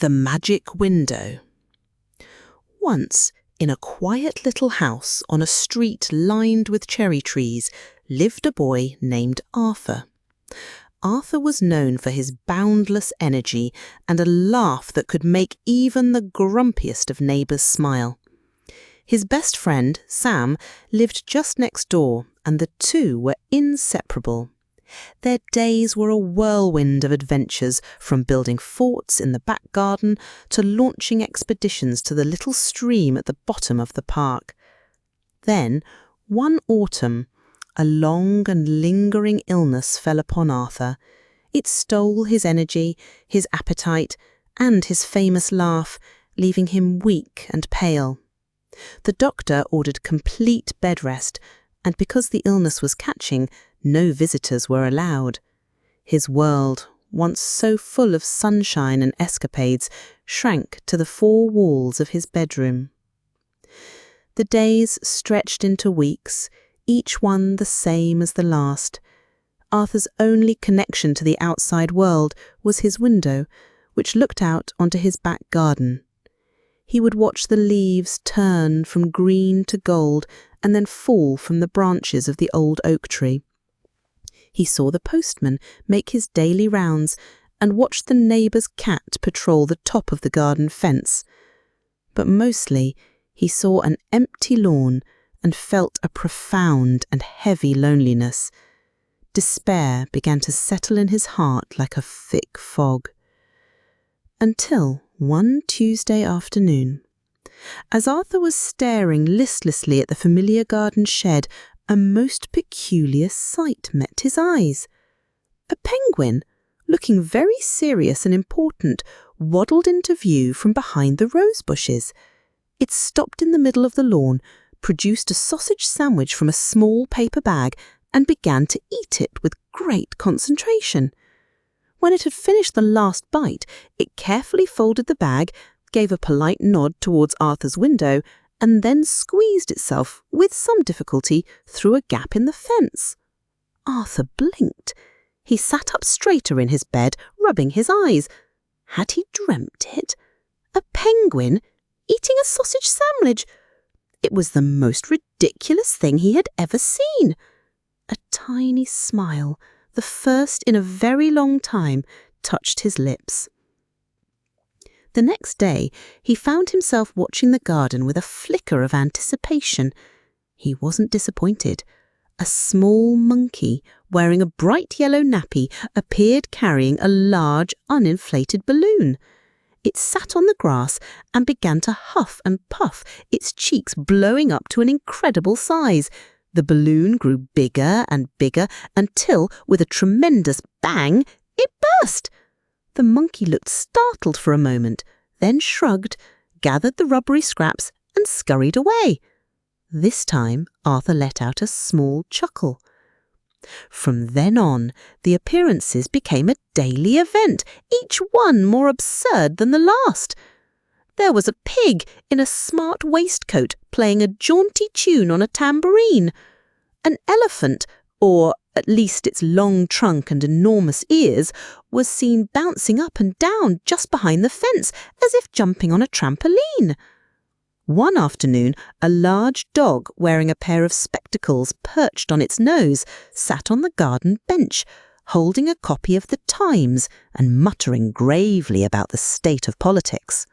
The Magic Window. Once, in a quiet little house on a street lined with cherry trees, lived a boy named Arthur. Arthur was known for his boundless energy and a laugh that could make even the grumpiest of neighbours smile. His best friend, Sam, lived just next door, and the two were inseparable. Their days were a whirlwind of adventures, from building forts in the back garden to launching expeditions to the little stream at the bottom of the park. Then, one autumn, a long and lingering illness fell upon Arthur. It stole his energy, his appetite, and his famous laugh, leaving him weak and pale. The doctor ordered complete bed rest, and because the illness was catching, no visitors were allowed. His world, once so full of sunshine and escapades, shrank to the four walls of his bedroom. The days stretched into weeks, each one the same as the last. Arthur's only connection to the outside world was his window, which looked out onto his back garden. He would watch the leaves turn from green to gold and then fall from the branches of the old oak tree. He saw the postman make his daily rounds and watched the neighbour's cat patrol the top of the garden fence. But mostly he saw an empty lawn and felt a profound and heavy loneliness. Despair began to settle in his heart like a thick fog. Until one Tuesday afternoon, as Arthur was staring listlessly at the familiar garden shed, a most peculiar sight met his eyes. A penguin, looking very serious and important, waddled into view from behind the rose bushes. It stopped in the middle of the lawn, produced a sausage sandwich from a small paper bag, and began to eat it with great concentration. When it had finished the last bite, it carefully folded the bag, gave a polite nod towards Arthur's window, and then squeezed itself, with some difficulty, through a gap in the fence. Arthur blinked. He sat up straighter in his bed, rubbing his eyes. Had he dreamt it? A penguin eating a sausage sandwich! It was the most ridiculous thing he had ever seen. A tiny smile, the first in a very long time, touched his lips. The next day, he found himself watching the garden with a flicker of anticipation. He wasn't disappointed. A small monkey, wearing a bright yellow nappy, appeared carrying a large, uninflated balloon. It sat on the grass and began to huff and puff, its cheeks blowing up to an incredible size. The balloon grew bigger and bigger until, with a tremendous bang, it burst. The monkey looked startled for a moment, then shrugged, gathered the rubbery scraps, and scurried away. This time Arthur let out a small chuckle. From then on, the appearances became a daily event, each one more absurd than the last. There was a pig in a smart waistcoat playing a jaunty tune on a tambourine. An elephant, or at least its long trunk and enormous ears, was seen bouncing up and down just behind the fence, as if jumping on a trampoline. One afternoon, a large dog wearing a pair of spectacles perched on its nose sat on the garden bench, holding a copy of the Times and muttering gravely about the state of politics.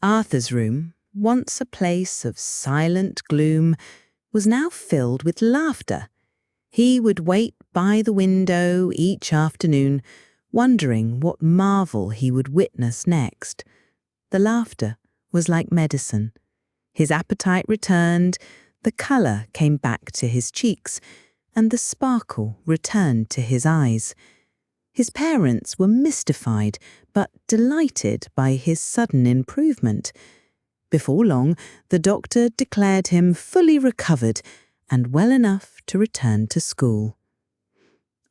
Arthur's room, once a place of silent gloom, was now filled with laughter. He would wait by the window each afternoon, wondering what marvel he would witness next. The laughter was like medicine. His appetite returned, the colour came back to his cheeks, and the sparkle returned to his eyes. His parents were mystified, but delighted by his sudden improvement. Before long, the doctor declared him fully recovered and well enough to return to school.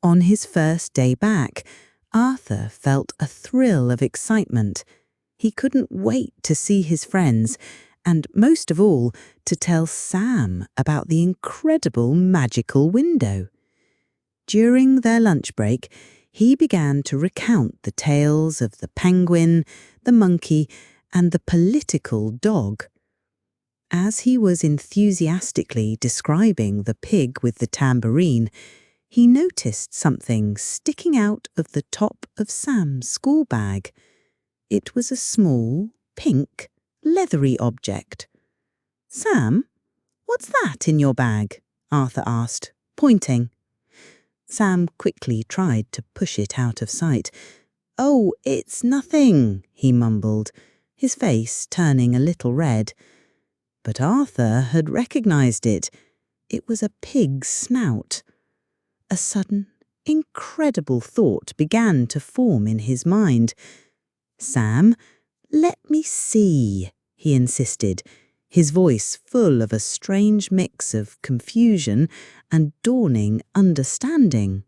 On his first day back, Arthur felt a thrill of excitement. He couldn't wait to see his friends, and most of all, to tell Sam about the incredible magical window. During their lunch break, he began to recount the tales of the penguin, the monkey, and the political dog. As he was enthusiastically describing the pig with the tambourine, he noticed something sticking out of the top of Sam's school bag. It was a small, pink, leathery object. "Sam, what's that in your bag?" Arthur asked, pointing. Sam quickly tried to push it out of sight. "Oh, it's nothing," he mumbled, his face turning a little red. But Arthur had recognized it. It was a pig's snout. A sudden, incredible thought began to form in his mind. "Sam, let me see," he insisted, his voice full of a strange mix of confusion and dawning understanding.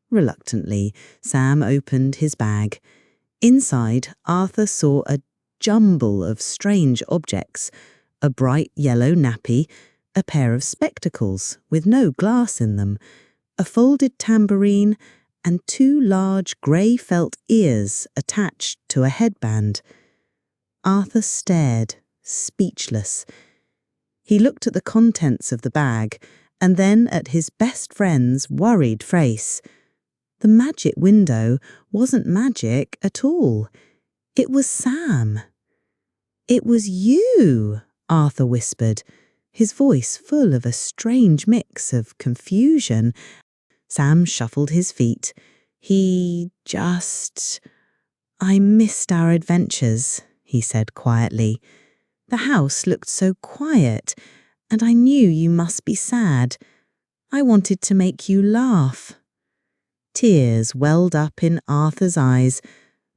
Reluctantly, Sam opened his bag. Inside, Arthur saw a jumble of strange objects: a bright yellow nappy, a pair of spectacles with no glass in them, a folded tambourine, and 2 large grey felt ears attached to a headband. Arthur stared, speechless. He looked at the contents of the bag and then at his best friend's worried face. The magic window wasn't magic at all. It was Sam. "It was you," Arthur whispered, his voice full of a strange mix of confusion. Sam shuffled his feet. "I missed our adventures," he said quietly. "The house looked so quiet, and I knew you must be sad. I wanted to make you laugh." Tears welled up in Arthur's eyes,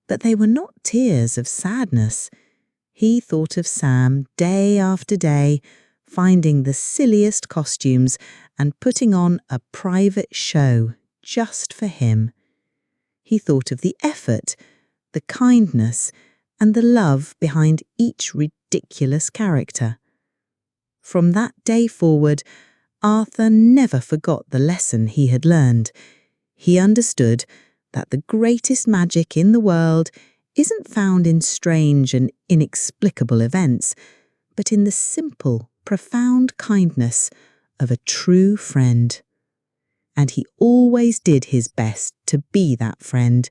but they were not tears of sadness. He thought of Sam day after day, finding the silliest costumes and putting on a private show just for him. He thought of the effort, the kindness, and the love behind each ridiculous character. From that day forward, Arthur never forgot the lesson he had learned. He understood that the greatest magic in the world isn't found in strange and inexplicable events, but in the simple, profound kindness of a true friend. And he always did his best to be that friend,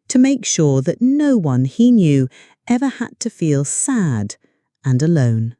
to make sure that no one he knew ever had to feel sad and alone.